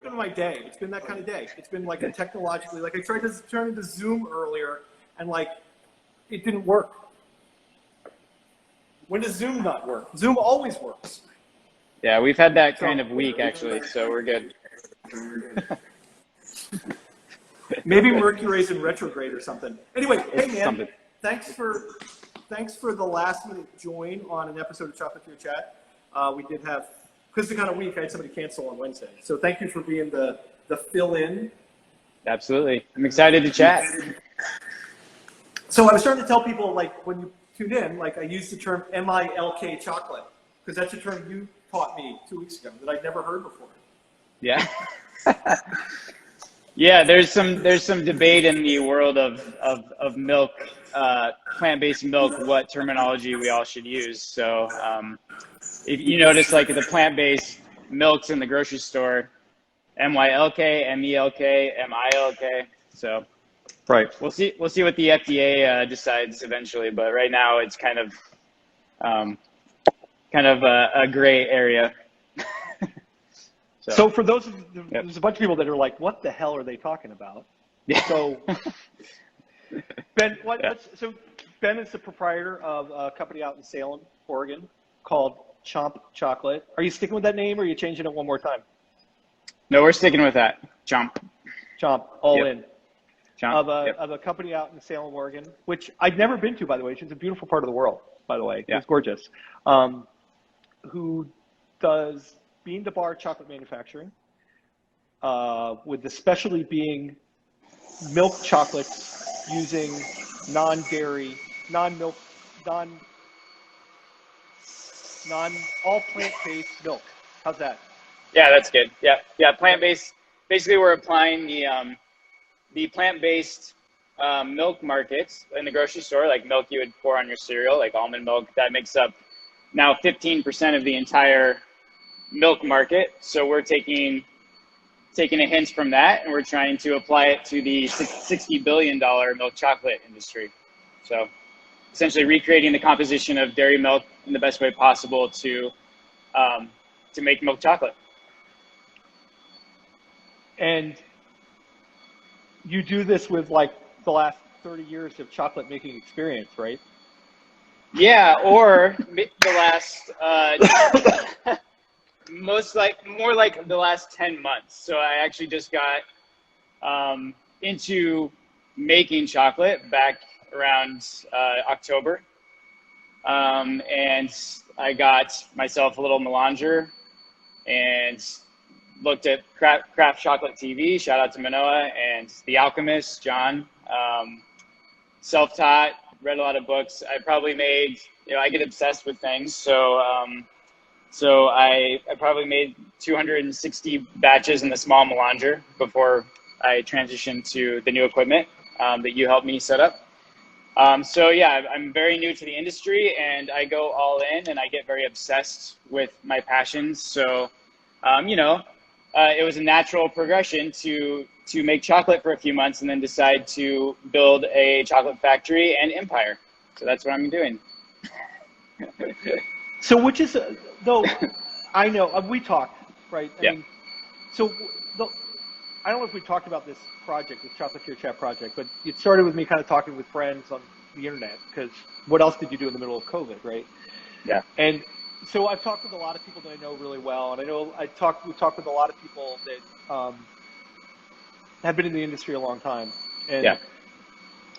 been my day. It's been that kind of day. It's been like a technologically, like I tried to turn into Zoom earlier and like it didn't work. When does Zoom not work? Zoom always works. Yeah, we've had that kind of week actually, so we're good. Maybe Mercury's in retrograde or something. Anyway, hey man, Something. thanks for the last minute join on an episode of Chocolatier Chat. We did have, because the kind of week I had somebody cancel on Wednesday. So thank you for being the fill in. Absolutely. I'm excited to chat. So I was starting to tell people, like, when you tune in, like I use the term MILK chocolate, because that's a term you taught me 2 weeks ago that I'd never heard before. Yeah. Yeah, there's some debate in the world of milk, plant-based milk, what terminology we all should use. So if you notice, like the plant-based milks in the grocery store, MYLK, MELK, MILK. So right, we'll see what the FDA decides eventually, but right now it's kind of a gray area. So for those, there's a bunch of people that are like, what the hell are they talking about? Yeah. So Ben, so Ben is the proprietor of a company out in Salem, Oregon called Chomp Chocolate. Are you sticking with that name or are you changing it one more time? No, we're sticking with that. Chomp, all in. Chomp. Of a company out in Salem, Oregon, which I'd never been to, by the way. It's a beautiful part of the world, by the way. Yeah. It's gorgeous. Who does bean-to-bar chocolate manufacturing, with the specialty being milk chocolates using non-dairy, non-milk, all plant-based milk. How's that? Yeah, that's good. Yeah, plant-based. Basically, we're applying the plant-based milk markets in the grocery store, like milk you would pour on your cereal, like almond milk. That makes up now 15% of the entire milk market. So we're taking a hint from that, and we're trying to apply it to the $60 billion milk chocolate industry. So essentially recreating the composition of dairy milk in the best way possible to make milk chocolate. And you do this with like the last 30 years of chocolate making experience, right? Yeah, or the last more like the last 10 months. So I actually just got into making chocolate back around October. And I got myself a little melanger and looked at Craft Chocolate TV, shout out to Manoa, and The Alchemist, John. Self-taught, read a lot of books. I probably made, I get obsessed with things. So I probably made 260 batches in the small melanger before I transitioned to the new equipment that you helped me set up. So yeah, I'm very new to the industry and I go all in and I get very obsessed with my passions. So, it was a natural progression to make chocolate for a few months and then decide to build a chocolate factory and empire. So that's what I'm doing. So which is, though, I know, we talked, right? I mean, so I don't know if we talked about this project, this Chocolatier Chat project, but it started with me kind of talking with friends on the internet, because what else did you do in the middle of COVID, right? Yeah. And so I've talked with a lot of people that I know really well, and I know we've talked with a lot of people that have been in the industry a long time. And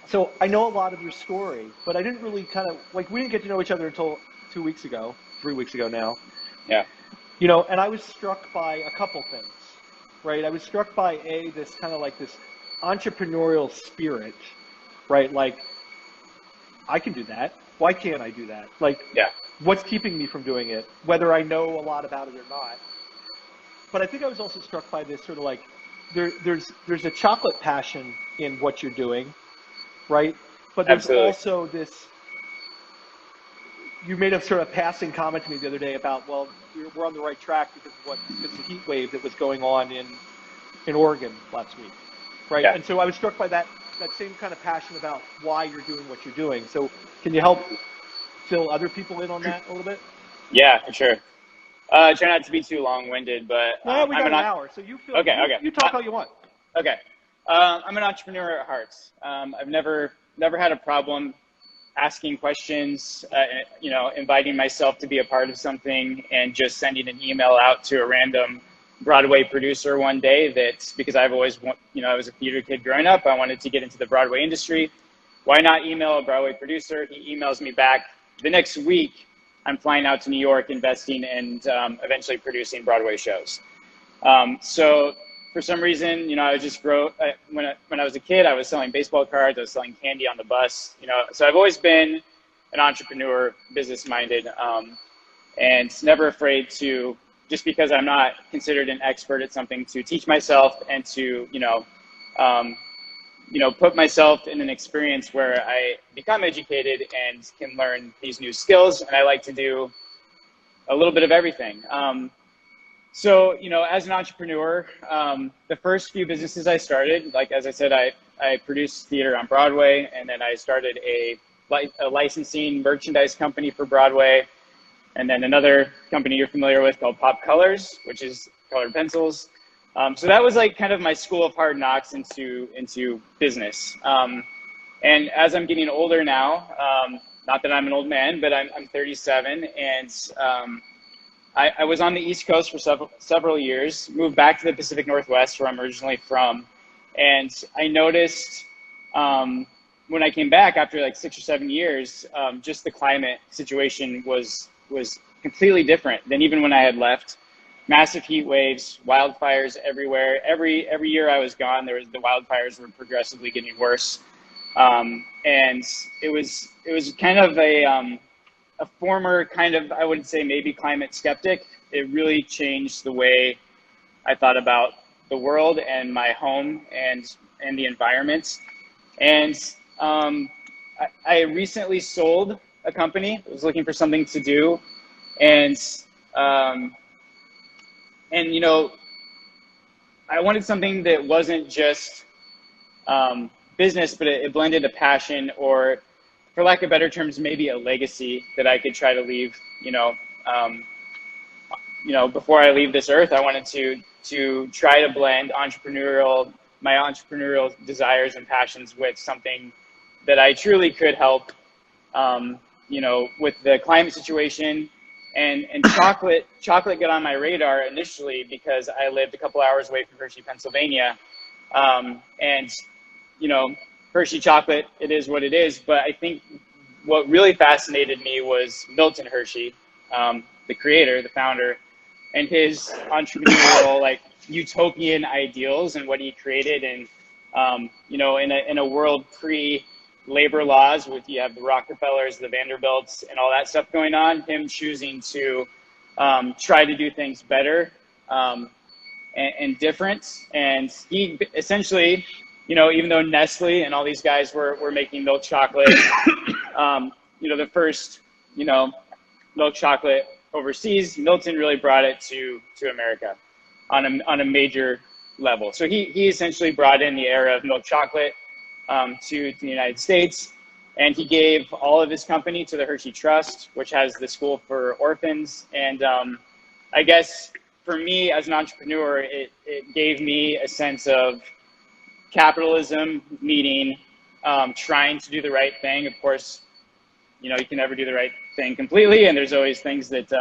so I know a lot of your story, but I didn't really we didn't get to know each other until 3 weeks ago now. Yeah. And I was struck by a couple things, right? I was struck by this kind of like this entrepreneurial spirit, right? Like, I can do that. Why can't I do that? What's keeping me from doing it, whether I know a lot about it or not? But I think I was also struck by this sort of like, there's a chocolate passion in what you're doing, right? But there's also this, you made a sort of passing comment to me the other day about, well, we're on the right track because of the heat wave that was going on in Oregon last week, right? Yeah. And so I was struck by that same kind of passion about why you're doing what you're doing. So can you help fill other people in on that a little bit? Yeah, for sure. Try not to be too long-winded, but No, we got an hour, so you feel okay. you talk all you want. Okay. I'm an entrepreneur at heart. I've never had a problem asking questions, inviting myself to be a part of something, and just sending an email out to a random Broadway producer one day. That's because I've always, I was a theater kid growing up. I wanted to get into the Broadway industry. Why not email a Broadway producer? He emails me back. The next week, I'm flying out to New York, investing, and eventually producing Broadway shows. So for some reason, I was just when I was a kid, I was selling baseball cards, I was selling candy on the bus, so I've always been an entrepreneur, business-minded, and never afraid to, just because I'm not considered an expert at something, to teach myself and to, put myself in an experience where I become educated and can learn these new skills. And I like to do a little bit of everything. So, as an entrepreneur, the first few businesses I started, like, as I said, I produced theater on Broadway, and then I started a licensing merchandise company for Broadway, and then another company you're familiar with called Pop Colors, which is colored pencils. So that was like kind of my school of hard knocks into business. And as I'm getting older now, not that I'm an old man, but I'm 37, and I was on the East Coast for several years, moved back to the Pacific Northwest, where I'm originally from. And I noticed when I came back after like 6 or 7 years, just the climate situation was completely different than even when I had left. Massive heat waves, wildfires everywhere. Every year I was gone, the wildfires were progressively getting worse. And it was kind of a former kind of, I would say maybe climate skeptic. It really changed the way I thought about the world and my home and the environment. And I recently sold a company. I was looking for something to do, and I wanted something that wasn't just business, but it blended a passion, or, for lack of better terms, maybe a legacy that I could try to leave. Before I leave this earth, I wanted to try to blend my entrepreneurial desires and passions with something that I truly could help. With the climate situation, and chocolate got on my radar initially because I lived a couple hours away from Hershey, Pennsylvania, and Hershey chocolate, it is what it is. But I think what really fascinated me was Milton Hershey, the creator, the founder, and his entrepreneurial, like, utopian ideals and what he created. And in a world pre-labor laws, with you have the Rockefellers, the Vanderbilts, and all that stuff going on, him choosing to try to do things better and different. And he essentially, even though Nestle and all these guys were making milk chocolate, the first, milk chocolate overseas, Milton really brought it to America on a major level. So he essentially brought in the era of milk chocolate to the United States, and he gave all of his company to the Hershey Trust, which has the school for orphans. And I guess for me as an entrepreneur, it gave me a sense of capitalism meeting trying to do the right thing. Of course, you can never do the right thing completely, and there's always things that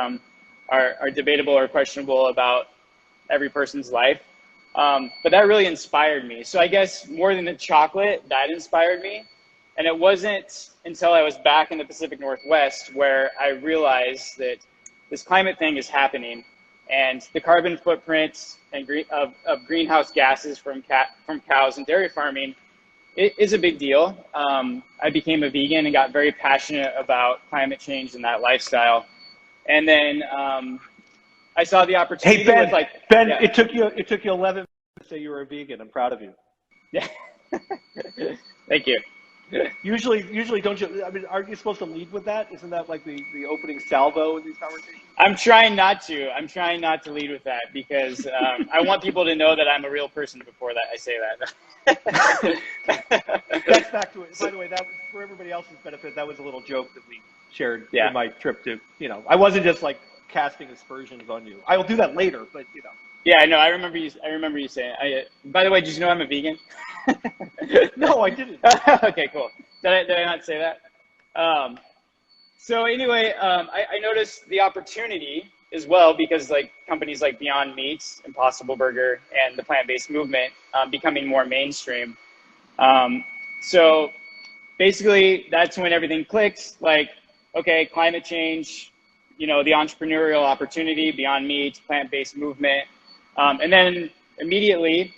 are debatable or questionable about every person's life. But that really inspired me. So I guess more than the chocolate, that inspired me. And it wasn't until I was back in the Pacific Northwest where I realized that this climate thing is happening, and the carbon footprint of greenhouse gases from cows and dairy farming, it is a big deal. I became a vegan and got very passionate about climate change and that lifestyle. And then I saw the opportunity. Hey, Ben, yeah. it took you 11 minutes to say you were a vegan. I'm proud of you. Yeah. Thank you. Usually, don't you? I mean, aren't you supposed to lead with that? Isn't that like the opening salvo in these conversations? I'm trying not to lead with that, because I want people to know that I'm a real person before that I say that. That's back to it. By the way, that was, for everybody else's benefit, that was a little joke that we shared in my trip to, I wasn't just like casting aspersions on you. I will do that later, but you know. Yeah, no, I remember you. I remember you saying. By the way, did you know I'm a vegan? No, I didn't. Okay, cool. Did I not say that? So anyway, I noticed the opportunity as well because like companies like Beyond Meat, Impossible Burger, and the plant-based movement becoming more mainstream. So basically, that's when everything clicks. Like, okay, climate change, you know, the entrepreneurial opportunity, Beyond Meat, plant-based movement, and then immediately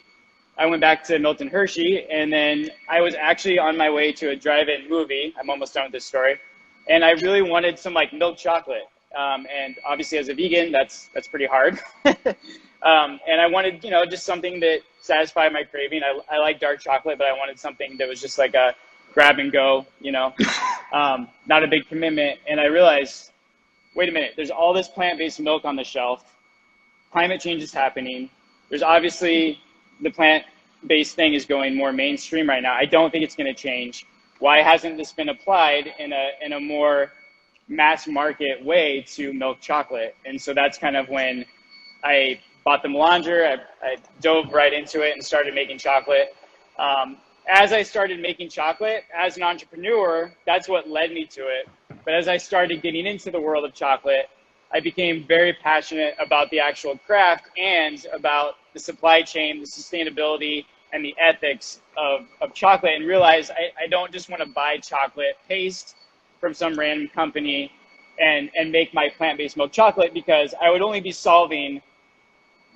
I went back to Milton Hershey, and then I was actually on my way to a drive-in movie. I'm almost done with this story. And I really wanted some like milk chocolate. And obviously as a vegan, that's pretty hard. And I wanted, you know, just something that satisfied my craving. I like dark chocolate, but I wanted something that was just like a grab and go, you know, not a big commitment. And I realized, wait a minute, there's all this plant-based milk on the shelf. Climate change is happening. There's obviously the plant-based thing is going more mainstream right now. I don't think it's going to change. Why hasn't this been applied in a more mass market way to milk chocolate? And so that's kind of when I bought the melanger. I dove right into it and started making chocolate. As I started making chocolate as an entrepreneur, that's what led me to it. But as I started getting into the world of chocolate, I became very passionate about the actual craft and about the supply chain, the sustainability, and the ethics of chocolate, and realized I don't just want to buy chocolate paste from some random company and make my plant-based milk chocolate, because I would only be solving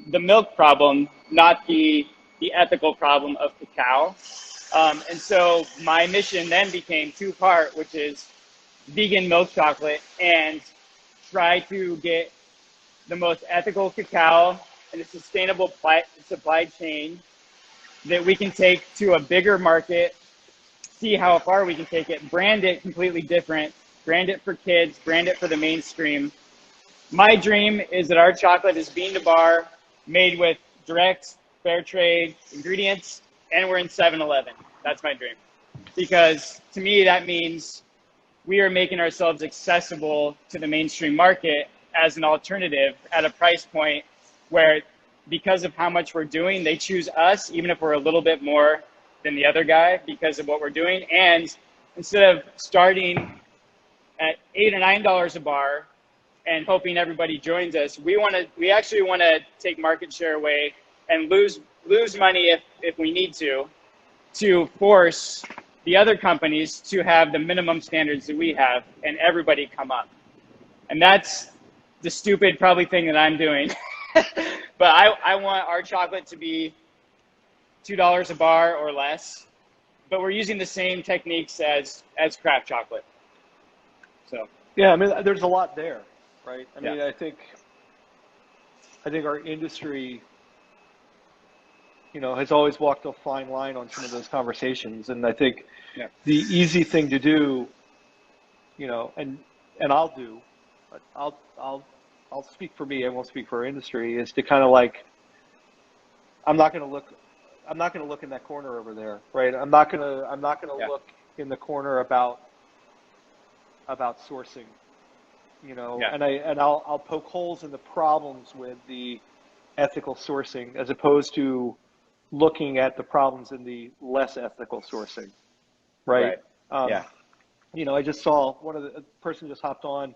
the milk problem, not the ethical problem of cacao. And so my mission then became two-part, which is vegan milk chocolate and try to get the most ethical cacao and a sustainable supply chain that we can take to a bigger market, see how far we can take it, brand it completely different, brand it for kids, brand it for the mainstream. My dream is that our chocolate is bean to bar, made with direct, fair trade ingredients, and we're in 7-Eleven. That's my dream. Because to me, that means we are making ourselves accessible to the mainstream market as an alternative at a price point where, because of how much we're doing, they choose us, even if we're a little bit more than the other guy because of what we're doing. And instead of starting at $8 or $9 a bar and hoping everybody joins us, we actually want to take market share away and lose money if we need to force the other companies to have the minimum standards that we have, and everybody come up. And that's the stupid probably thing that I'm doing. But I want our chocolate to be $2 a bar or less, but we're using the same techniques as craft chocolate. So Yeah, I mean, there's a lot there, right? I mean, Yeah. I think our industry, you know, has always walked a fine line on some of those conversations, and I think the easy thing to do, you know, and I'll do, but I'll speak for me. I won't speak for our industry. Is to kind of like, I'm not going to look in that corner over there, right? I'm not going to look in the corner about sourcing, you know, and I'll poke holes in the problems with the ethical sourcing as opposed to looking at the problems in the less ethical sourcing, right? You know, I just saw a person just hopped on,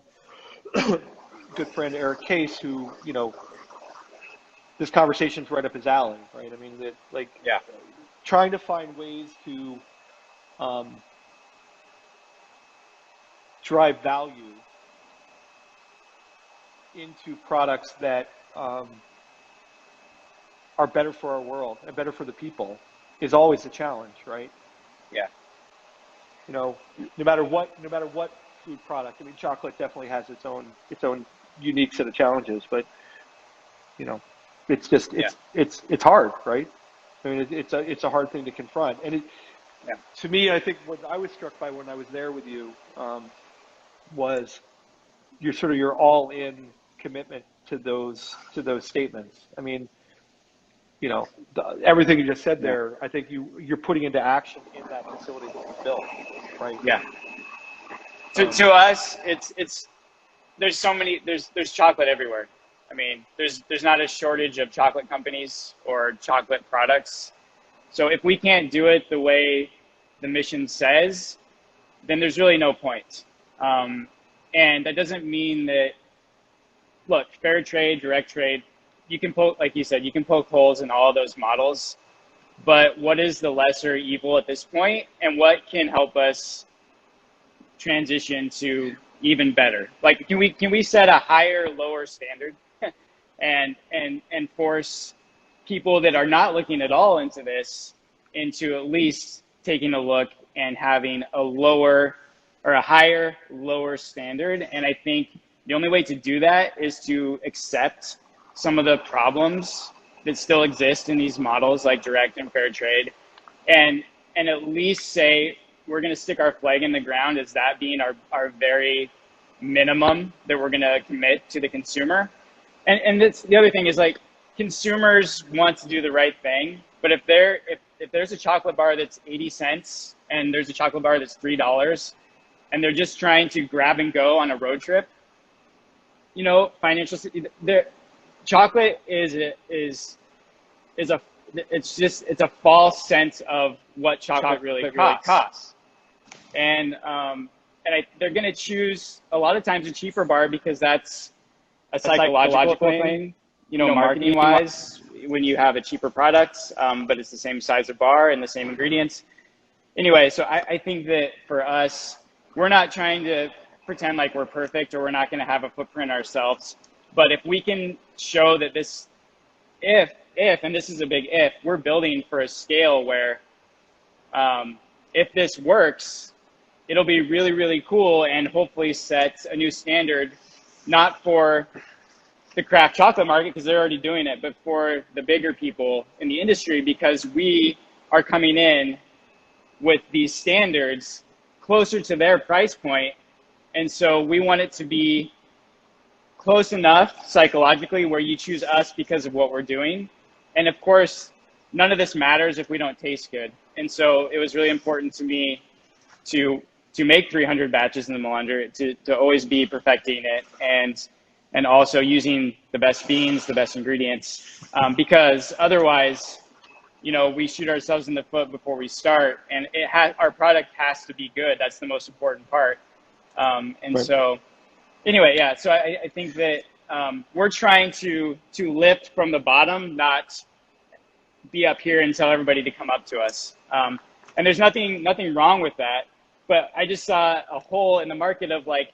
good friend Eric Case, who, you know, this conversation's right up his alley, right? I mean, trying to find ways to drive value into products that are better for our world and better for the people is always a challenge, right? Yeah. You know, no matter what food product. I mean, chocolate definitely has its own unique set of challenges, but you know, it's just it's hard, right? I mean, it's a hard thing to confront, and to me, I think what I was struck by when I was there with you was your all-in commitment to those statements. I mean, you know, everything you just said there, I think you're putting into action in that facility that you built, right? Yeah. To us, it's there's so many, there's chocolate everywhere. I mean, there's not a shortage of chocolate companies or chocolate products. So if we can't do it the way the mission says, then there's really no point. And that doesn't mean that, look, fair trade, direct trade, you can poke, like you said, you can poke holes in all those models, but what is the lesser evil at this point, and what can help us transition to even better? Like, can we set a higher, lower standard and force people that are not looking at all into this into at least taking a look and having a lower or a higher, lower standard? And I think the only way to do that is to accept some of the problems that still exist in these models like direct and fair trade, and at least say we're going to stick our flag in the ground as that being our very minimum that we're going to commit to the consumer. And that's the other thing is, like, consumers want to do the right thing, but if there's a chocolate bar that's 80 cents and there's a chocolate bar that's $3 and they're just trying to grab and go on a road trip, you know, chocolate is a false sense of what chocolate really costs. And they're going to choose a lot of times a cheaper bar because that's a psychological thing, you know, marketing wise, when you have a cheaper product, but it's the same size of bar and the same ingredients. Anyway, so I think that for us, we're not trying to pretend like we're perfect or we're not going to have a footprint ourselves. But if we can show that this, and this is a big if, we're building for a scale where if this works, it'll be really, really cool and hopefully set a new standard, not for the craft chocolate market because they're already doing it, but for the bigger people in the industry, because we are coming in with these standards closer to their price point. And so we want it to be close enough psychologically where you choose us because of what we're doing. And of course, none of this matters if we don't taste good. And so it was really important to me to make 300 batches in the Melanger, to always be perfecting it and also using the best beans, the best ingredients, because otherwise, you know, we shoot ourselves in the foot before we start, and our product has to be good. That's the most important part. Right. So anyway, yeah, so I think that we're trying to lift from the bottom, not be up here and tell everybody to come up to us. And there's nothing wrong with that, but I just saw a hole in the market of like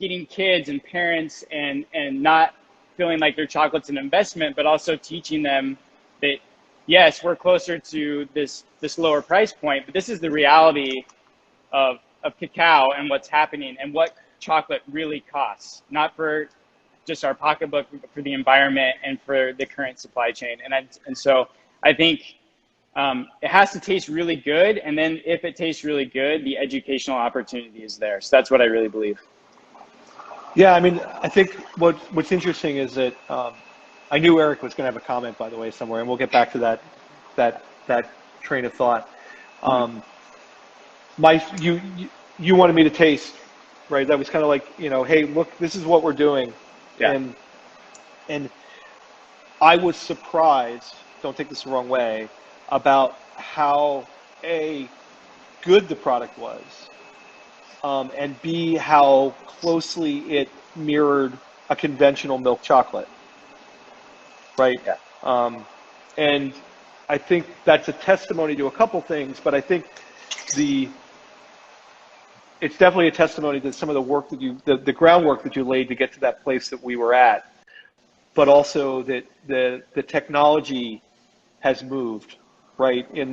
getting kids and parents and not feeling like their chocolate's an investment, but also teaching them that, yes, we're closer to this lower price point, but this is the reality of cacao and what's happening and what chocolate really costs, not for just our pocketbook, but for the environment and for the current supply chain. And so I think it has to taste really good. And then if it tastes really good, the educational opportunity is there. So that's what I really believe. Yeah, I mean, I think what's interesting is that I knew Eric was going to have a comment, by the way, somewhere, and we'll get back to that train of thought. You wanted me to taste, right? That was kind of like, you know, hey, look, this is what we're doing. Yeah. And I was surprised, don't take this the wrong way, about how A, good the product was, and B, how closely it mirrored a conventional milk chocolate, right? Yeah. And I think that's a testimony to a couple things, but I think it's definitely a testimony to some of the work that the groundwork that you laid to get to that place that we were at, but also that the technology has moved, right, in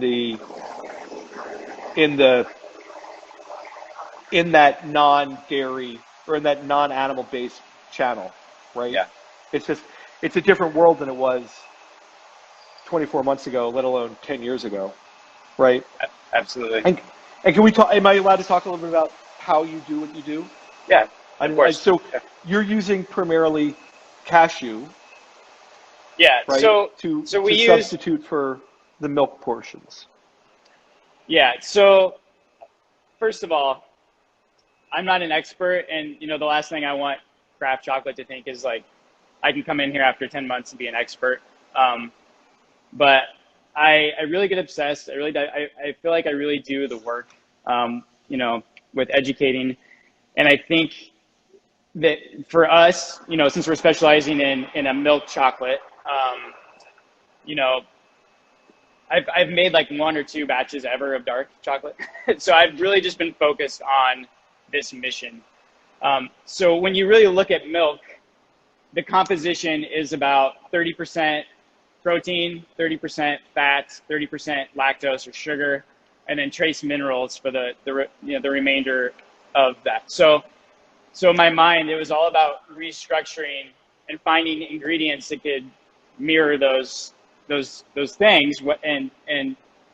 that non-dairy or in that non-animal based channel, right? Yeah. It's a different world than it was 24 months ago, let alone 10 years ago, right? Absolutely. And can we talk? Am I allowed to talk a little bit about how you do what you do? Yeah, of course. So you're using primarily cashew. Yeah. Right? So we substitute for the milk portions. Yeah. So first of all, I'm not an expert, and you know the last thing I want craft chocolate to think is like, I can come in here after 10 months and be an expert. But I really get obsessed. I feel like I really do the work, you know, with educating. And I think that for us, you know, since we're specializing in a milk chocolate, you know, I've made like 1 or 2 batches ever of dark chocolate. So I've really just been focused on this mission. So when you really look at milk, the composition is about 30% protein, 30% fat, 30% lactose or sugar, and then trace minerals for the remainder of that. So in my mind, it was all about restructuring and finding ingredients that could mirror those things. And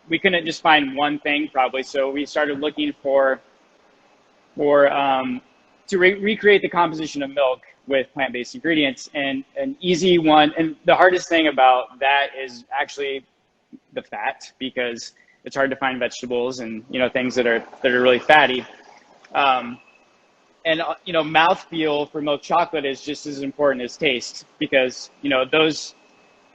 we couldn't just find one thing probably. So we started looking to recreate the composition of milk with plant-based ingredients. And an easy one, and the hardest thing about that is actually the fat, because it's hard to find vegetables and, you know, things that are really fatty. And, you know, mouthfeel for milk chocolate is just as important as taste, because, you know, those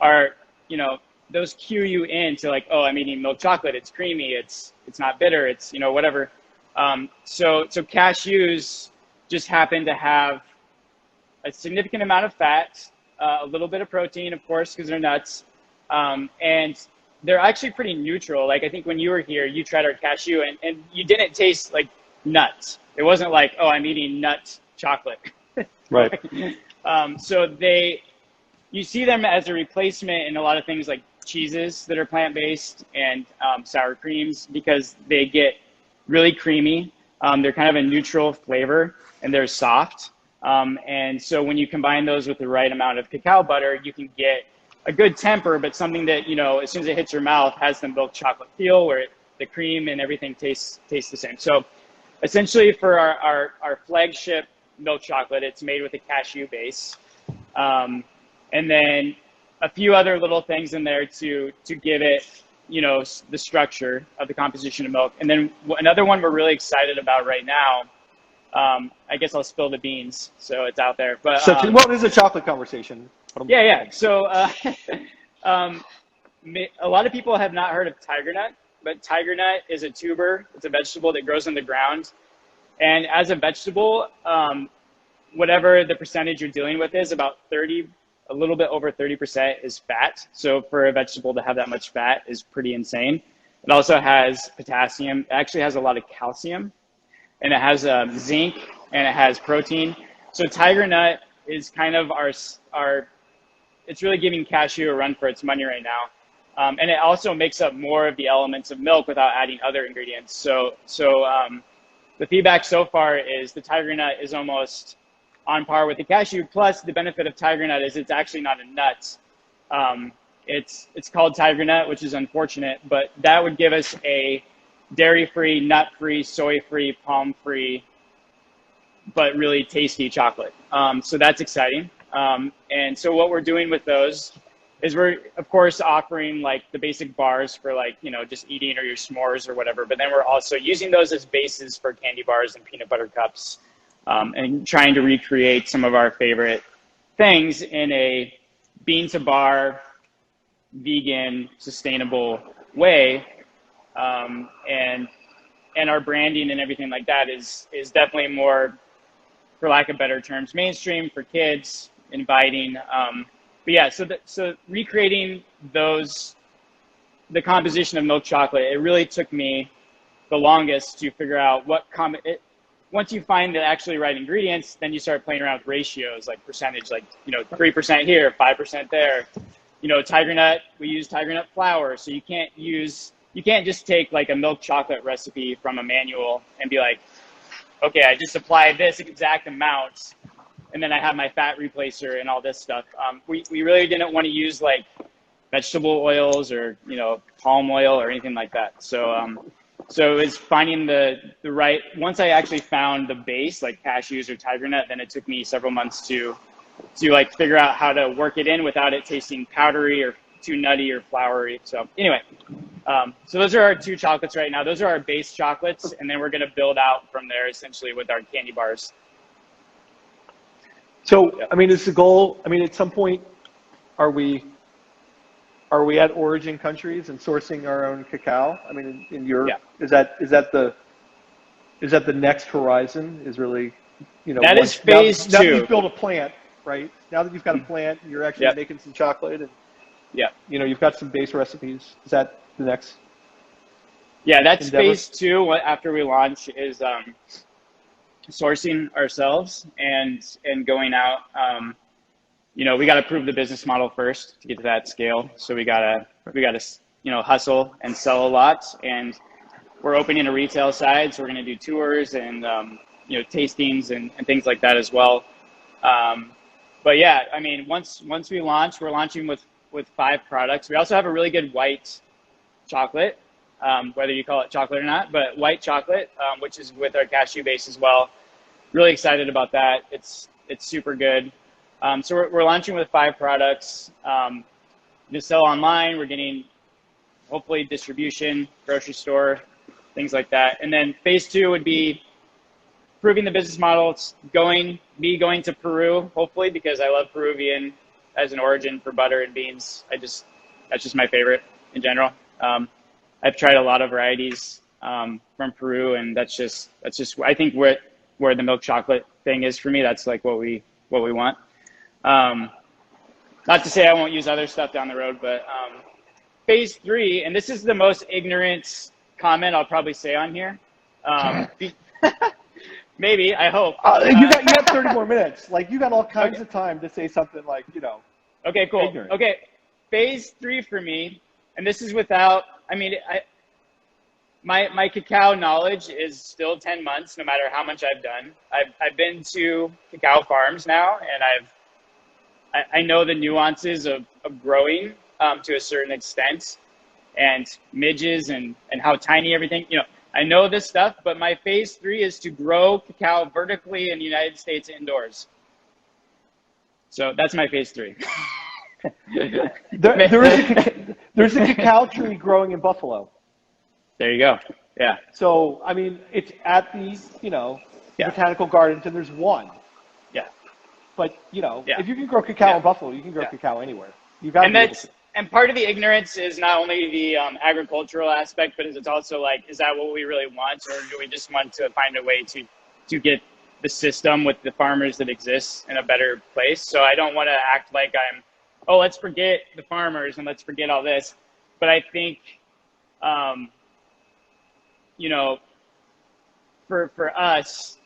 are, you know, those cue you in to like, oh, I'm eating milk chocolate. It's creamy. It's not bitter. It's, you know, whatever. So cashews just happen to have a significant amount of fat, a little bit of protein, of course, because they're nuts. And they're actually pretty neutral. Like, I think when you were here, you tried our cashew and you didn't taste like nuts. It wasn't like, oh, I'm eating nut chocolate. Right. So you see them as a replacement in a lot of things like cheeses that are plant-based and sour creams, because they get really creamy. They're kind of a neutral flavor and they're soft. And so when you combine those with the right amount of cacao butter, you can get a good temper, but something that, you know, as soon as it hits your mouth, has the milk chocolate feel, where the cream and everything tastes the same. So essentially for our flagship milk chocolate, it's made with a cashew base. And then a few other little things in there to give it, you know, the structure of the composition of milk. And then another one we're really excited about right now, I guess I'll spill the beans, so it's out there. But So, well, this is a chocolate conversation. Yeah. So a lot of people have not heard of tiger nut, but tiger nut is a tuber. It's a vegetable that grows on the ground. And as a vegetable, whatever the percentage you're dealing with is, about a little bit over 30% is fat. So for a vegetable to have that much fat is pretty insane. It also has potassium. It actually has a lot of calcium, and it has zinc, and it has protein. So tiger nut is kind of it's really giving cashew a run for its money right now. And it also makes up more of the elements of milk without adding other ingredients. So the feedback so far is the tiger nut is almost on par with the cashew. Plus, the benefit of tiger nut is it's actually not a nut. It's called tiger nut, which is unfortunate, but that would give us a dairy-free, nut-free, soy-free, palm-free, but really tasty chocolate. So that's exciting. And so what we're doing with those is we're, of course, offering like the basic bars for like, you know, just eating or your s'mores or whatever, but then we're also using those as bases for candy bars and peanut butter cups, and trying to recreate some of our favorite things in a bean-to-bar, vegan, sustainable way. And our branding and everything like that is definitely more, for lack of better terms, mainstream for kids, inviting. But yeah, so recreating the composition of milk chocolate, it really took me the longest to figure out once you find the actually right ingredients, then you start playing around with ratios, like percentage, like, you know, 3% here, 5% there. You know, tiger nut, we use tiger nut flour, so you can't just take like a milk chocolate recipe from a manual and be like, okay, I just apply this exact amount, and then I have my fat replacer and all this stuff. We really didn't want to use like vegetable oils or, you know, palm oil or anything like that. So it's finding the right, once I actually found the base, like cashews or tiger nut, then it took me several months to like figure out how to work it in without it tasting powdery or too nutty or floury. So anyway, so those are our 2 chocolates right now. Those are our base chocolates, and then we're going to build out from there essentially with our candy bars. So, Yeah. I mean, is the goal, I mean, at some point, are we at origin countries and sourcing our own cacao? I mean, in Europe, Yeah. is that the next horizon? Is really, That is phase now that two. you've built a plant, right? Now that you've got a plant, you're actually Yep. making some chocolate, and Yep. you've got some base recipes. Is that the next Yeah, that's endeavor? phase two. What after we launch is sourcing ourselves and going out. We got to prove the business model first to get to that scale. So we gotta hustle and sell a lot. And we're opening a retail side, so we're gonna do tours and tastings and things like that as well. But yeah, I mean, once we launch, we're launching with 5 products. We also have a really good white chocolate, whether you call it chocolate or not, but white chocolate, which is with our cashew base as well. Really excited about that. It's super good. So we're launching with 5 products. To sell online, we're getting hopefully distribution, grocery store, things like that. And then phase 2 would be proving the business model. It's going to Peru, hopefully, because I love Peruvian as an origin for butter and beans. That's just my favorite in general. I've tried a lot of varieties from Peru, and that's just I think where the milk chocolate thing is for me. That's like what we want. Not to say I won't use other stuff down the road, but phase 3, and this is the most ignorant comment I'll probably say on here. Maybe, I hope. You have 30 more minutes. Like, you got all kinds of time to say something like, Okay, cool. ignorant. Okay, phase 3 for me, and this is without, I mean, my cacao knowledge is still 10 months, no matter how much I've done. I've been to cacao farms now, and I know the nuances of growing to a certain extent, and midges and how tiny everything, I know this stuff, but my phase 3 is to grow cacao vertically in the United States indoors. So that's my phase 3. There's a cacao tree growing in Buffalo. There you go. Yeah. So, I mean, it's at the, Yeah. botanical gardens, and there's one. Yeah. But, Yeah. if you can grow cacao Yeah. in Buffalo, you can grow Yeah. cacao anywhere. You got to. And part of the ignorance is not only the agricultural aspect, but it's also like, is that what we really want, or do we just want to find a way to get the system with the farmers that exist in a better place? So I don't want to act like let's forget the farmers and let's forget all this. But I think, for us,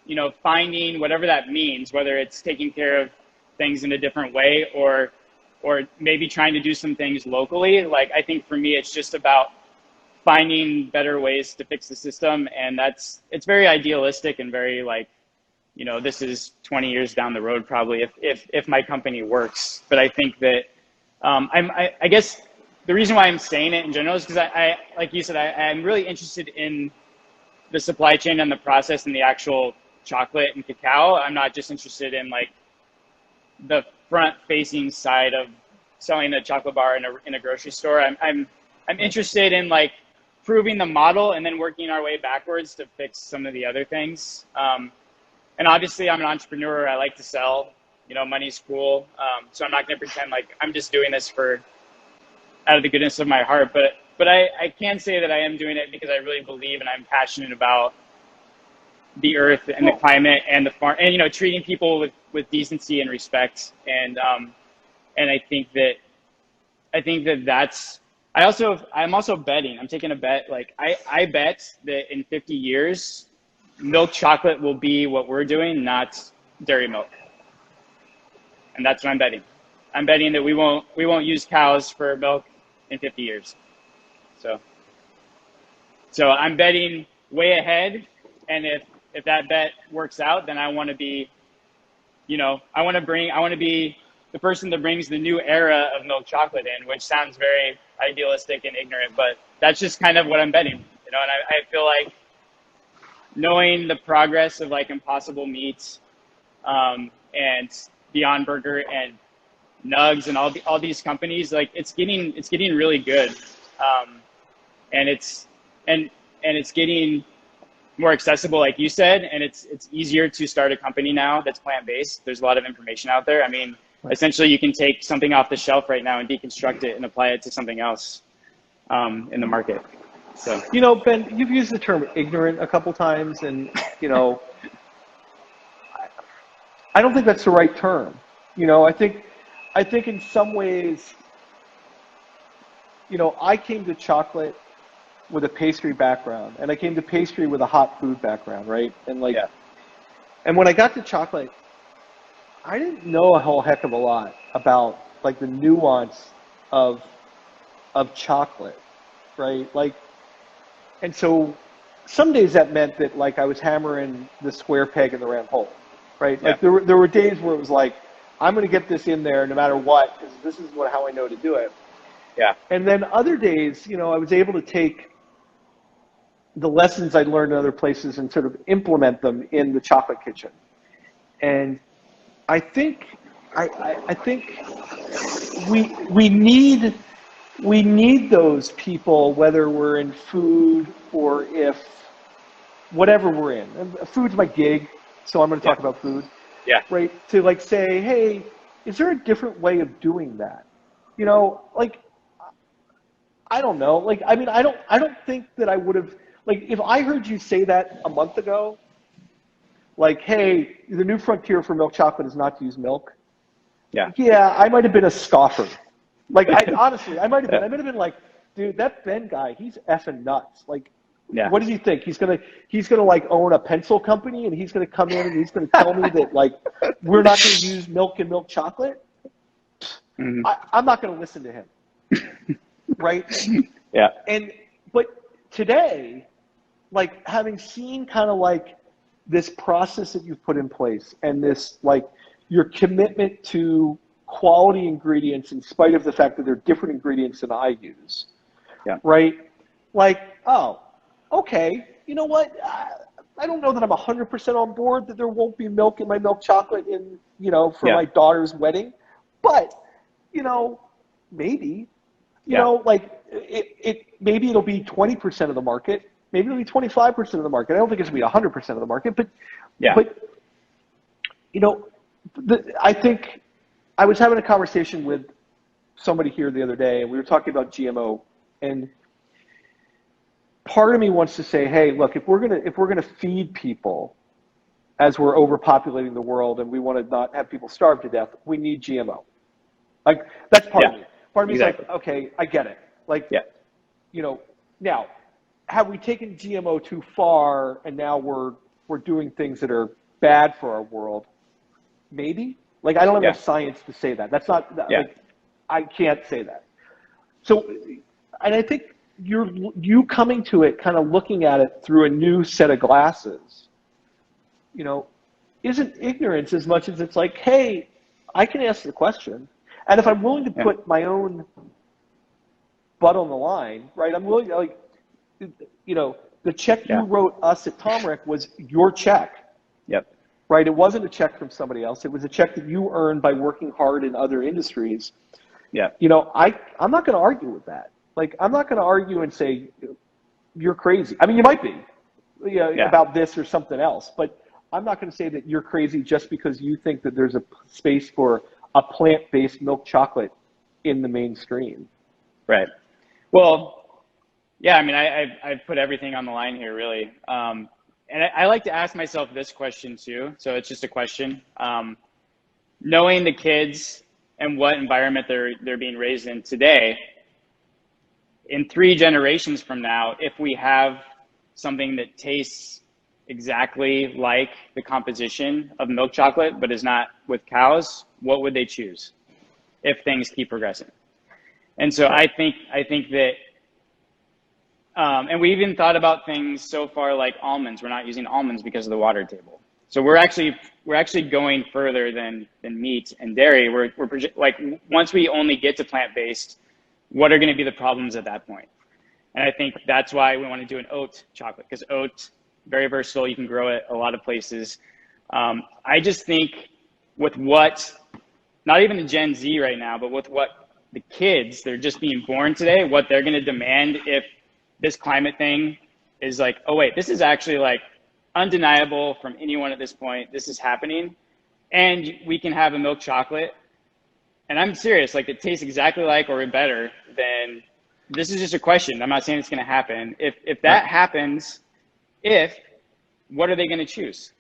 finding whatever that means, whether it's taking care of things in a different way or maybe trying to do some things locally. Like, I think for me, it's just about finding better ways to fix the system. And it's very idealistic and very like, this is 20 years down the road, probably if my company works. But I think that, I guess the reason why I'm saying it in general is because I like you said, I'm really interested in the supply chain and the process and the actual chocolate and cacao. I'm not just interested in like the front facing side of selling a chocolate bar in a grocery store. I'm interested in like proving the model and then working our way backwards to fix some of the other things. And obviously I'm an entrepreneur. I like to sell, money's cool. So I'm not going to pretend like I'm just doing this out of the goodness of my heart, but I can say that I am doing it because I really believe and I'm passionate about the earth and the climate and the farm, and treating people with decency and respect. And I think that that's. I'm also betting. I'm taking a bet. Like I bet that in 50 years, milk chocolate will be what we're doing, not dairy milk. And that's what I'm betting. I'm betting that we won't use cows for milk in 50 years. So I'm betting way ahead, and if that bet works out, then I want to be, I want to be the person that brings the new era of milk chocolate in, which sounds very idealistic and ignorant, but that's just kind of what I'm betting, and I feel like knowing the progress of like Impossible Meats, and Beyond Burger and Nugs and all these companies, like it's getting really good, and it's getting more accessible, like you said, and it's easier to start a company now that's plant-based. There's a lot of information out there. I mean, essentially you can take something off the shelf right now and deconstruct it and apply it to something else in the market. So, You know, Ben, you've used the term ignorant a couple times, and, you know, I don't think that's the right term. You know, I think in some ways, you know, I came to chocolate with a pastry background, and I came to pastry with a hot food background, right? And like, and when I got to chocolate, I didn't know a whole heck of a lot about like the nuance of chocolate, right? Like, and so some days that meant that like I was hammering the square peg in the round hole, right? Like there were days where it was like, I'm going to get this in there no matter what, because this is how I know to do it. yeah. And then other days, you know, I was able to take the lessons I learned in other places and sort of implement them in the chocolate kitchen. And I think we need those people, whether we're in food or if whatever we're in. And food's my gig, so I'm going to talk about food. Yeah. Right. To like say, hey, is there a different way of doing that? You know, like, I don't know. Like, I mean, I don't think that I would have, like, if I heard you say that a month ago, like, hey, the new frontier for milk chocolate is not to use milk. Yeah, I might have been a scoffer. Like, honestly, I might have been. I might have been like, dude, that Ben guy, he's effing nuts. Like, what does he think? He's gonna like own a pencil company, and he's gonna come in and he's gonna tell me that like we're not gonna use milk in milk chocolate. Mm-hmm. I'm not gonna listen to him. Right? Yeah. But today, like having seen kind of like this process that you've put in place and this like your commitment to quality ingredients in spite of the fact that they're different ingredients than I use. Yeah. Right? Like, oh, okay, you know what? I don't know that I'm 100% on board that there won't be milk in my milk chocolate in, you know, for my daughter's wedding, but, you know, maybe. You know, like maybe it'll be 20% of the market. Maybe it'll be 25% of the market. I don't think it's going to be 100% of the market, but you know, I think I was having a conversation with somebody here the other day, and we were talking about GMO, and part of me wants to say, hey, look, if we're gonna feed people as we're overpopulating the world and we want to not have people starve to death, we need GMO. Like that's part of me. Part of me is like, okay, I get it. Like, you know, now, have we taken GMO too far and now we're doing things that are bad for our world? Maybe. Like, I don't have enough science to say that. That's not, like, I can't say that. So, and I think you coming to it, kind of looking at it through a new set of glasses, you know, isn't ignorance as much as it's like, hey, I can ask the question. And if I'm willing to put my own butt on the line, right? I'm willing to, like, you know, the check you wrote us at Tomrick was your check. Right? It wasn't a check from somebody else. It was a check that you earned by working hard in other industries. You know, I'm not going to argue with that. Like, I'm not going to argue and say, you're crazy. I mean, you might be about this or something else, but I'm not going to say that you're crazy just because you think that there's a space for a plant-based milk chocolate in the mainstream. Right. Well, yeah, I mean, I've put everything on the line here, really. And I like to ask myself this question too. So it's just a question. Knowing the kids and what environment they're being raised in today, in 3 generations from now, if we have something that tastes exactly like the composition of milk chocolate, but is not with cows, what would they choose if things keep progressing? And so I think that, and we even thought about things so far like almonds. We're not using almonds because of the water table. So we're actually going further than meat and dairy. We're like, once we only get to plant-based, what are going to be the problems at that point? And I think that's why we want to do an oat chocolate, because oat, very versatile. You can grow it a lot of places. I just think with what, not even the Gen Z right now, but with what the kids, they're just being born today, what they're going to demand if this climate thing is like, oh wait, this is actually like undeniable from anyone at this point. This is happening, and we can have a milk chocolate. And I'm serious, like it tastes exactly like or better. Then this is just a question. I'm not saying it's going to happen. If that happens, what are they going to choose?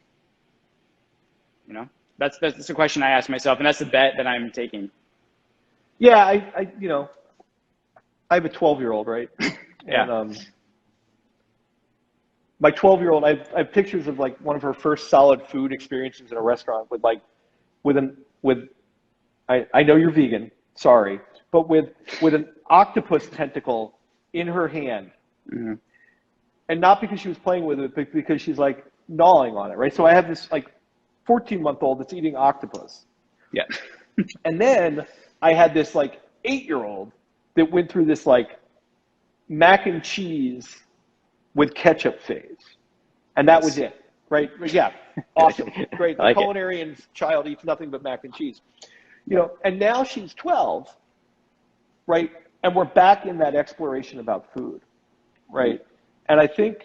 You know, that's the question I ask myself, and that's the bet that I'm taking. Yeah, I you know, I have a 12-year-old, right? Yeah. And my 12-year-old, I have pictures of like one of her first solid food experiences in a restaurant with I know you're vegan, sorry, but with an octopus tentacle in her hand. Mm-hmm. And not because she was playing with it, but because she's like gnawing on it, right? So I have this like 14-month-old that's eating octopus. Yeah. And then I had this like 8-year-old that went through this like mac and cheese with ketchup phase. And that was it, right? Yeah, awesome, great. The like culinarian's child eats nothing but mac and cheese. You know, and now she's 12, right? And we're back in that exploration about food, right? And I think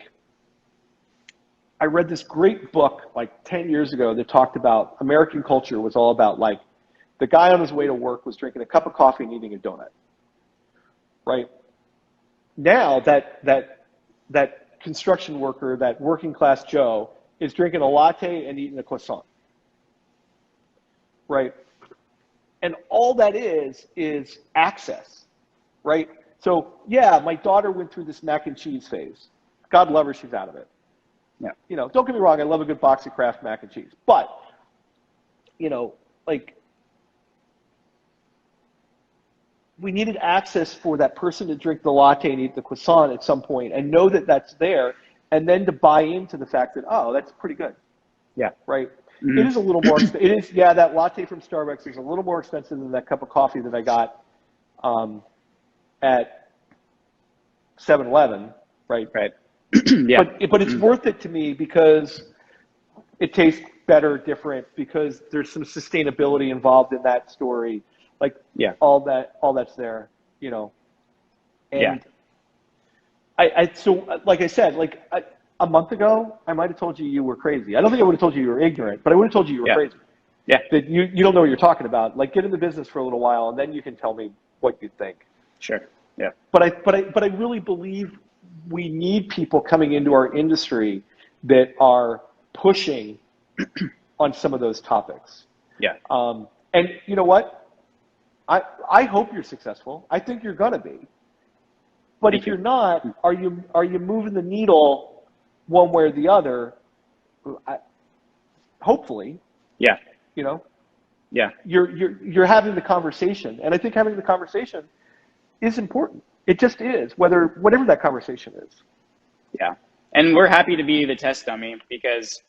I read this great book like 10 years ago that talked about American culture was all about like the guy on his way to work was drinking a cup of coffee and eating a donut, right? Now that construction worker, that working class Joe is drinking a latte and eating a croissant, right? And all that is access, right? So yeah, my daughter went through this mac and cheese phase. God love her, she's out of it. Yeah. You know, don't get me wrong, I love a good box of Kraft mac and cheese. But, you know, like we needed access for that person to drink the latte and eat the croissant at some point and know that that's there, and then to buy into the fact that, oh, that's pretty good. Yeah. Right? Mm-hmm. It is a little more, it is, yeah, that latte from Starbucks is a little more expensive than that cup of coffee that I got at 7-Eleven, right? Right. Yeah. But it's worth it to me because it tastes better, different, because there's some sustainability involved in that story. Like all that's there, you know. And so like I said, like a month ago, I might have told you were crazy. I don't think I would have told you were ignorant, but I would have told you were crazy. Yeah. That you don't know what you're talking about. Like get in the business for a little while and then you can tell me what you think. Sure. Yeah. But I really believe we need people coming into our industry that are pushing on some of those topics. Yeah. And you know what? I hope you're successful. I think you're gonna be. But if you're not, are you moving the needle one way or the other? Hopefully. Yeah. You know. Yeah. You're having the conversation, and I think having the conversation is important. It just is, whatever that conversation is. Yeah. And we're happy to be the test dummy because,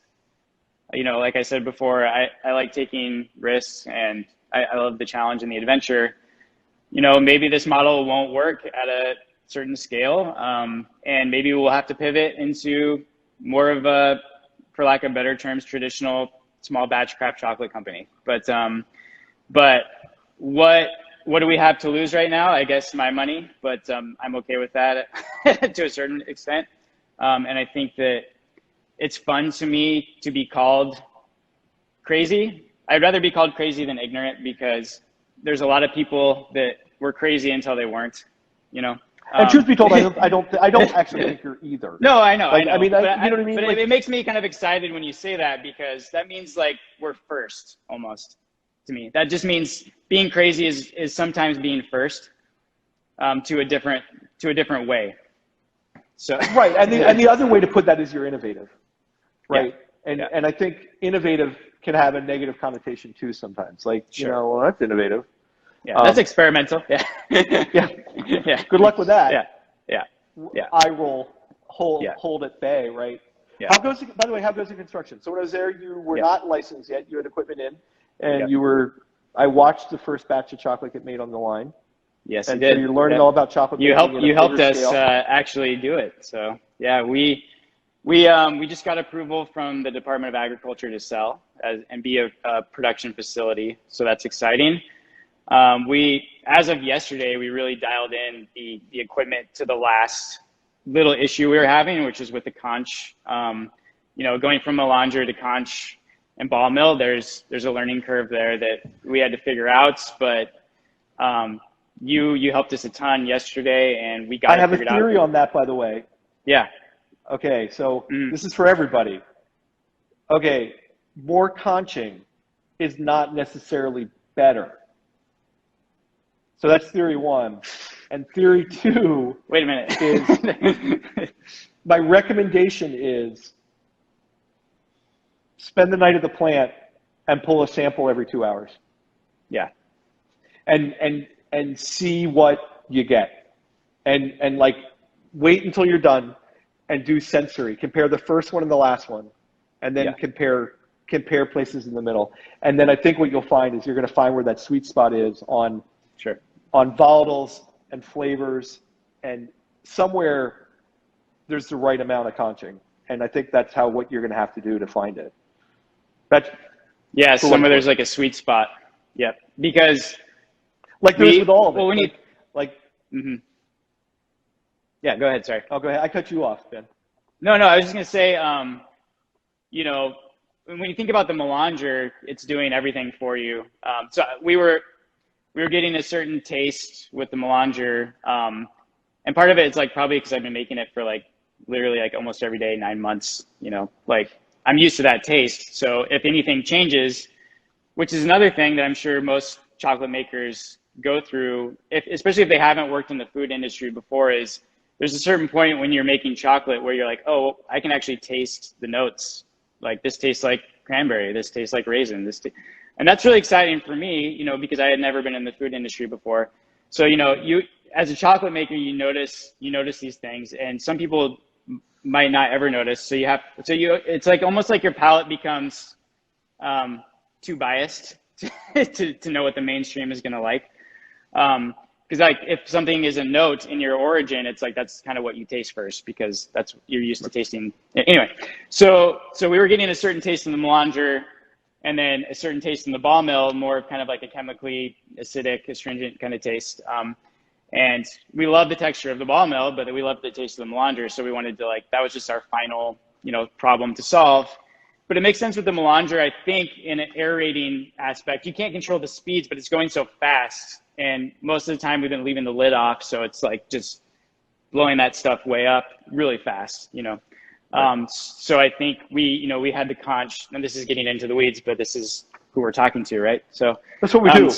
you know, like I said before, I like taking risks and I love the challenge and the adventure. You know, maybe this model won't work at a certain scale, and maybe we'll have to pivot into more of a, for lack of better terms, traditional small batch craft chocolate company. But what do we have to lose right now? I guess my money, but I'm okay with that to a certain extent. And I think that it's fun to me to be called crazy. I'd rather be called crazy than ignorant because there's a lot of people that were crazy until they weren't, you know. And truth be told, I don't actually think you're either. No, I know. Like, I mean, but you know what I mean? But like, it makes me kind of excited when you say that because that means like we're first almost to me. That just means being crazy is sometimes being first to a different way. So right, and the other way to put that is you're innovative, right? Yeah. And I think innovative can have a negative connotation too sometimes. Like Sure. you know, well, that's innovative. Yeah, that's experimental. Yeah. Yeah. Good luck with that. Yeah. Eye roll, hold at bay, right? Yeah. By the way, how goes the construction? So when I was there, you were not licensed yet. You had equipment in, and I watched the first batch of chocolate get made on the line. Yes, and you did. so you're learning all about chocolate. You helped us actually do it. So yeah, we just got approval from the Department of Agriculture to sell and be a production facility. So that's exciting. As of yesterday, we really dialed in the equipment to the last little issue we were having, which is with the conch. Going from melanger to conch and ball mill, there's a learning curve there that we had to figure out. But you helped us a ton yesterday, and we got I it have a figured out. theory on that, by the way. Yeah. Okay, so this is for everybody. Okay, more conching is not necessarily better. So that's theory one. And theory two. Wait a minute. is my recommendation is spend the night at the plant and pull a sample every 2 hours. Yeah. And see what you get. And like wait until you're done and do sensory. Compare the first one and the last one. And then compare places in the middle. And then I think what you'll find is you're going to find where that sweet spot is on volatiles and flavors, and somewhere there's the right amount of conching. And I think that's what you're going to have to do to find it. Somewhere there's like a sweet spot. Yep. Because like there's with all of it. Well, Yeah, go ahead. Sorry. Oh, go ahead. I cut you off, Ben. No, I was just going to say, when you think about the melanger, it's doing everything for you. So we were getting a certain taste with the melanger. And part of it is like probably because I've been making it for like literally like almost every day, 9 months, like I'm used to that taste. So if anything changes, which is another thing that I'm sure most chocolate makers go through, especially if they haven't worked in the food industry before, is there's a certain point when you're making chocolate where you're like, oh, I can actually taste the notes. Like this tastes like cranberry, this tastes like raisin, and that's really exciting for me, because I had never been in the food industry before. So, you as a chocolate maker, you notice these things, and some people might not ever notice. So it's like almost like your palate becomes too biased to know what the mainstream is going to like. Because like if something is a note in your origin, it's like that's kind of what you taste first because that's you're used to tasting. Anyway, so we were getting a certain taste in the melanger, and then a certain taste in the ball mill, more of kind of like a chemically acidic, astringent kind of taste. And we love the texture of the ball mill, but we love the taste of the melanger. So we wanted to that was just our final, problem to solve. But it makes sense with the melanger, I think, in an aerating aspect. You can't control the speeds, but it's going so fast. And most of the time we've been leaving the lid off. So it's like just blowing that stuff way up really fast, Right. So I think we had the conch, and this is getting into the weeds, but this is who we're talking to, right? So that's what we do.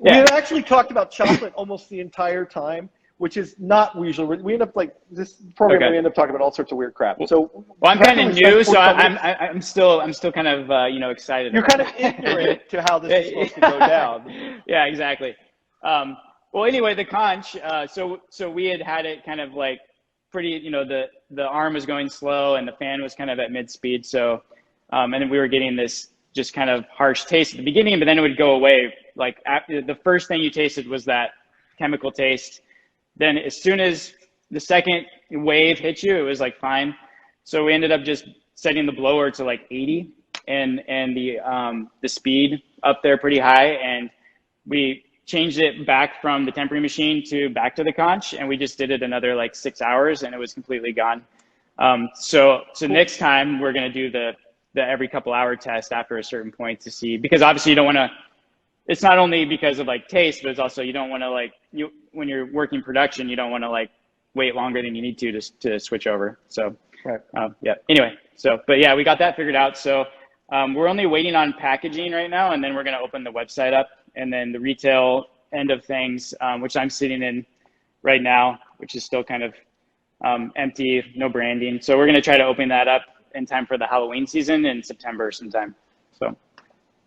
We had actually talked about chocolate almost the entire time, which is not usual. We end up this program. We end up talking about all sorts of weird crap. So I'm kind of new, so I'm still kind of excited. You're kind of ignorant to how this is supposed to go down. Yeah, exactly. Well, anyway, the conch. So we had it kind of like pretty. The arm was going slow and the fan was kind of at mid speed. So, and then we were getting this just kind of harsh taste at the beginning, but then it would go away. Like after the first thing you tasted was that chemical taste. Then as soon as the second wave hit you, it was like fine. So we ended up just setting the blower to like 80 and the speed up there pretty high. And we changed it back from the tempering machine back to the conch. And we just did it another like 6 hours and it was completely gone. So cool. Next time we're going to do the every couple hour test after a certain point to see, because obviously you don't want to, it's not only because of like taste, but it's also, you don't want to when you're working production, you don't want to wait longer than you need to switch over. So, right. Anyway, but yeah, we got that figured out. So, we're only waiting on packaging right now, and then we're going to open the website up, and then the retail end of things, which I'm sitting in right now, which is still kind of, empty, no branding. So we're going to try to open that up in time for the Halloween season in September sometime. So.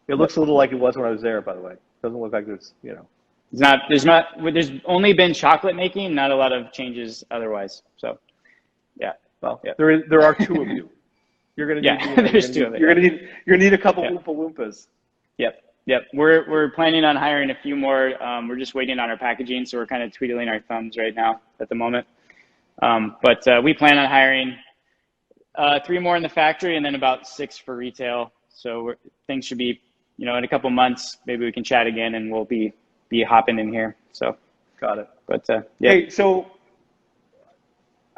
It looks a little like it was when I was there, by the way. It doesn't look like there's, There's only been chocolate making, not a lot of changes otherwise. So, yeah. Well, yeah. There are two of you. You're gonna need, there's two of it. You're gonna need a couple Oompa Loompas. Yep. We're planning on hiring a few more. We're just waiting on our packaging, so we're kind of twiddling our thumbs right now at the moment. But we plan on hiring 3 more in the factory and then about 6 for retail. So things should be. In a couple months, maybe we can chat again and we'll be hopping in here. So got it. But yeah. Hey, so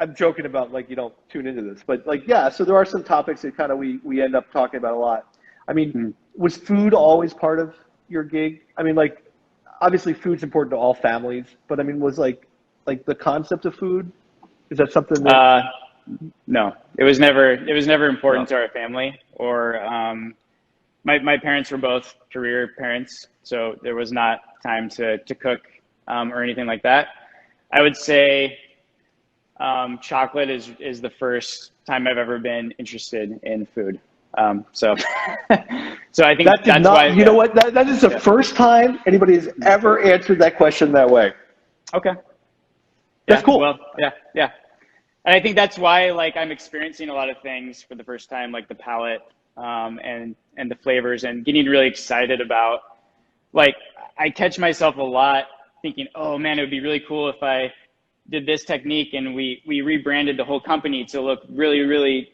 I'm joking about like you don't tune into this, but like yeah. So there are some topics that kind of we end up talking about a lot. I mean, was food always part of your gig? I mean, like obviously food's important to all families, but I mean, was like the concept of food, is that something that No, it was never no? important to our family or my parents were both career parents, so there was not time to cook or anything like that. I would say chocolate is the first time I've ever been interested in food. So so I think That did that's why. not. You know what? That is the first time anybody has ever answered that question that way. Okay. That's Yeah. cool. Well, yeah, yeah. And I think that's why like I'm experiencing a lot of things for the first time, like the palate and the flavors, and getting really excited about like I catch myself a lot thinking, oh man, it would be really cool if I did this technique and we rebranded the whole company to look really, really,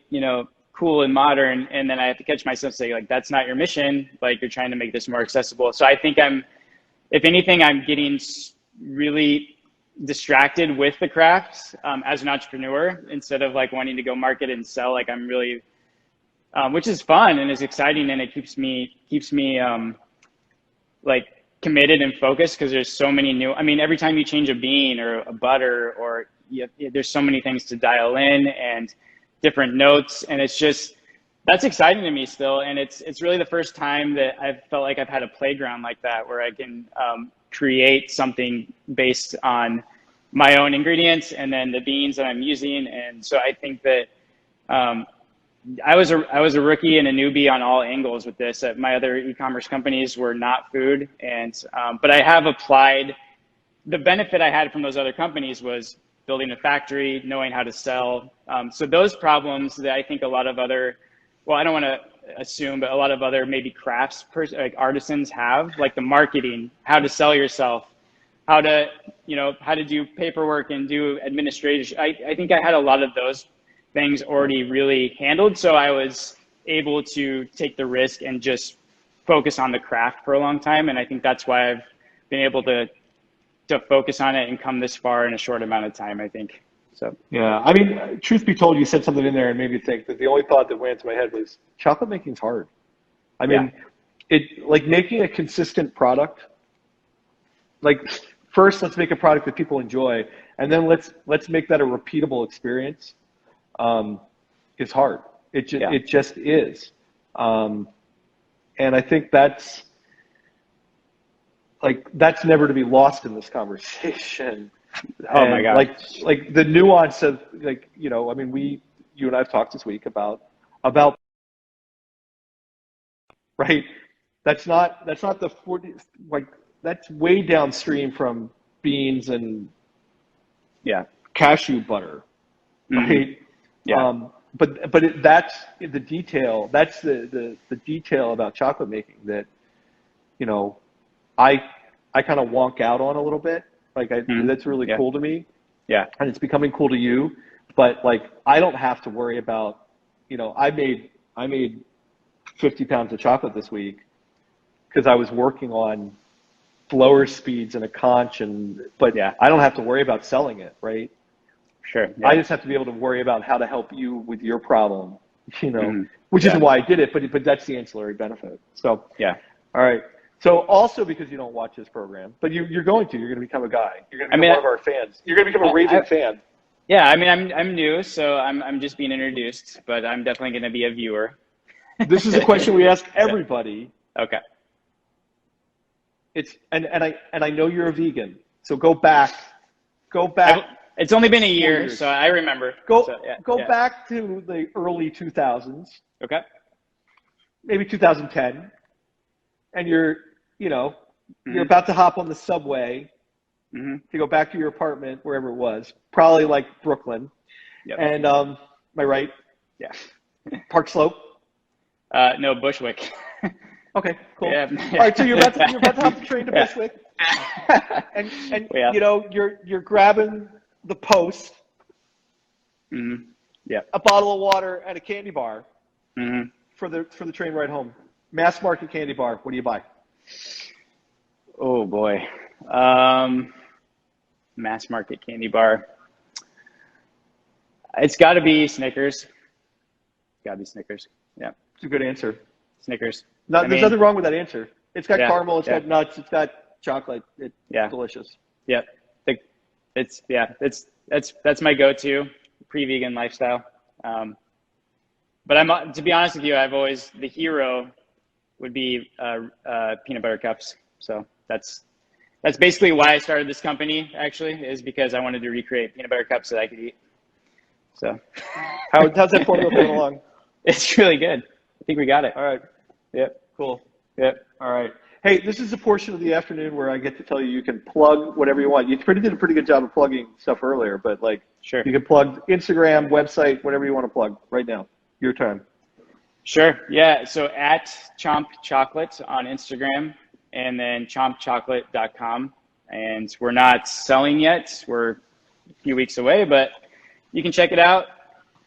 cool and modern. And then I have to catch myself saying like, that's not your mission. Like you're trying to make this more accessible. So I think if anything, I'm getting really distracted with the craft as an entrepreneur instead of like wanting to go market and sell. Like I'm really, which is fun and is exciting, and it keeps me like committed and focused because there's so many new. I mean, every time you change a bean or a butter, or there's so many things to dial in and different notes, and that's exciting to me still. And it's really the first time that I've felt like I've had a playground like that where I can create something based on my own ingredients and then the beans that I'm using. And so I think that I was a rookie and a newbie on all angles with this. My other e-commerce companies were not food, and but I have applied. The benefit I had from those other companies was building a factory, knowing how to sell. So those problems that I think a lot of other, well, I don't want to assume, but a lot of other maybe like artisans have, like the marketing, how to sell yourself, how to do paperwork and do administration. I think I had a lot of those things already really handled. So I was able to take the risk and just focus on the craft for a long time. And I think that's why I've been able to focus on it and come this far in a short amount of time, I think. So Yeah, I mean, truth be told, you said something in there and made me think that the only thought that went into my head was chocolate making's hard. I yeah. mean, like making a consistent product. Like first, let's make a product that people enjoy, and then let's make that a repeatable experience. Is hard. It just is. And I think that's never to be lost in this conversation. Oh And my God. like the nuance of like, I mean, you and I've talked this week about, right. That's not the 40, like that's way downstream from beans and Yeah. cashew butter, Mm-hmm. right? Yeah. That's the detail. That's the detail about chocolate making that, I kind of wonk out on a little bit. Like that's really cool to me. Yeah. And it's becoming cool to you. But like, I don't have to worry about, I made 50 pounds of chocolate this week because I was working on blower speeds and a conch, but I don't have to worry about selling it, right? Sure. Yeah. I just have to be able to worry about how to help you with your problem, Mm-hmm. which isn't why I did it, but that's the ancillary benefit. So, Yeah. all right. So also because you don't watch this program, but you're going to become a guy. You're going to become one of our fans. You're going to become a raving fan. Yeah. I mean, I'm new, so I'm just being introduced, but I'm definitely going to be a viewer. This is a question we ask everybody. Okay. And I know you're a vegan, so go back. It's only been a year, so I remember. Go back to the early 2000s. Okay. Maybe 2010, and you're about to hop on the subway to go back to your apartment, wherever it was, probably like Brooklyn. Yep. And am I right? Yeah. Park Slope. No, Bushwick. Okay, cool. Yeah. All right, so you're about to hop the train to Bushwick, and you're grabbing the Post, a bottle of water, and a candy bar for the train ride home. Mass market candy bar. What do you buy? Oh boy, mass market candy bar. It's got to be Snickers. Got to be Snickers. Yeah, It's a good answer. Snickers. No, I there's mean, nothing wrong with that answer. It's got Yeah, caramel, it's yeah. got nuts, it's got chocolate. It's Yeah. delicious. Yeah, that's my go-to pre-vegan lifestyle. But to be honest with you, the hero would be peanut butter cups. So that's basically why I started this company. Actually, is because I wanted to recreate peanut butter cups that I could eat. So How's that formula going along? it's really good. I think we got it. All right. Yep. Cool. Yep. All right. Hey, this is a portion of the afternoon where I get to tell you you can plug whatever you want. You did a pretty good job of plugging stuff earlier, but like Sure. you can plug Instagram, website, whatever you want to plug right now. Your time. Sure. Yeah. So at Chomp Chocolate on Instagram, and then chompchocolate.com. And we're not selling yet. We're a few weeks away, but you can check it out.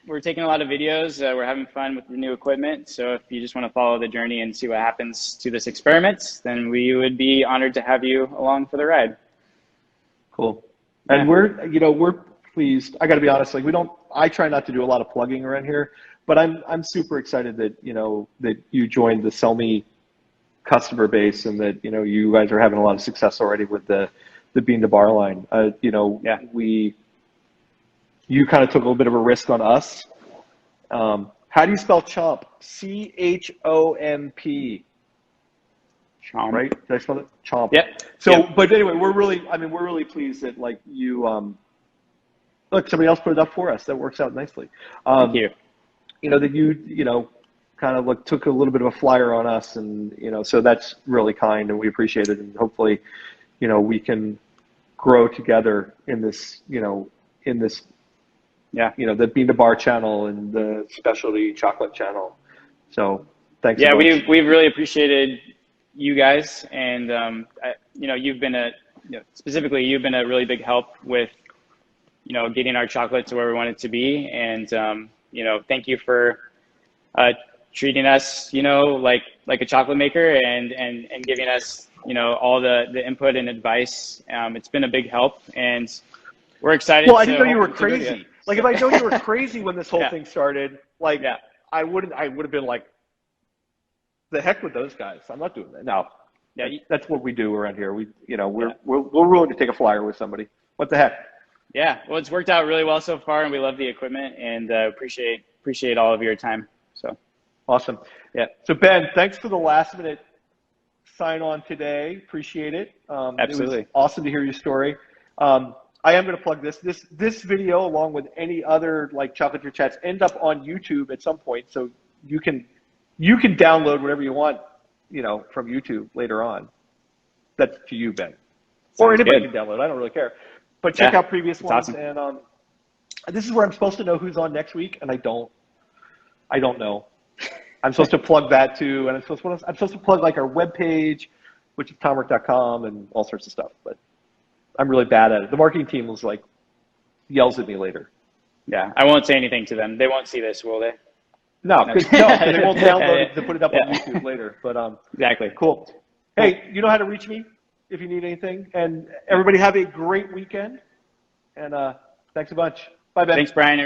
We're taking a lot of videos. We're having fun with the new equipment. So if you just want to follow the journey and see what happens to this experiment, then we would be honored to have you along for the ride. Cool. And we're pleased. I got to be honest, like I try not to do a lot of plugging around here, but I'm super excited that, that you joined the Sell Me customer base and that, you guys are having a lot of success already with the Bean to Bar line. You kind of took a little bit of a risk on us. How do you spell Chomp? C-H-O-M-P. Chomp. Right? Did I spell it? Chomp. Yep. So, Yep. But anyway, we're really pleased that like you, look, somebody else put it up for us. That works out nicely. Thank you. That you kind of like took a little bit of a flyer on us, and so that's really kind, and we appreciate it, and hopefully, we can grow together in this, Yeah. the Bean to Bar channel and the specialty chocolate channel. So thanks. Yeah, a bunch. we've really appreciated you guys, and you've been specifically you've been a really big help with getting our chocolate to where we want it to be, and thank you for treating us like a chocolate maker and giving us all the input and advice. It's been a big help, and we're excited. Well, I didn't know you were crazy. Like if I know you were crazy when this whole Yeah. thing started, like Yeah. I would have been like, the heck with those guys. I'm not doing that. No. Yeah. That's what we do around here. We're willing to take a flyer with somebody. What the heck? Yeah. Well, it's worked out really well so far, and we love the equipment, and appreciate all of your time. So Awesome. yeah. So Ben, thanks for the last minute sign on today. Appreciate it. Absolutely. It was awesome to hear your story. I am going to plug this video along with any other like Chocolatier chats end up on YouTube at some point. So you can download whatever you want, from YouTube later on. That's to you, Ben. Or Sounds anybody good. can download. I don't really care. But check out previous ones. Awesome. And this is where I'm supposed to know who's on next week, and I don't know. I'm supposed to plug that too, and I'm supposed to plug like our webpage, which is tomwork.com, and all sorts of stuff. But I'm really bad at it. The marketing team was like yells at me later. Yeah. I won't say anything to them. They won't see this, will they? No, because they won't download it to put it up on YouTube later. But Exactly. cool. Hey, you know how to reach me if you need anything. And everybody have a great weekend. And thanks a bunch. Bye, Ben. Thanks, Brian.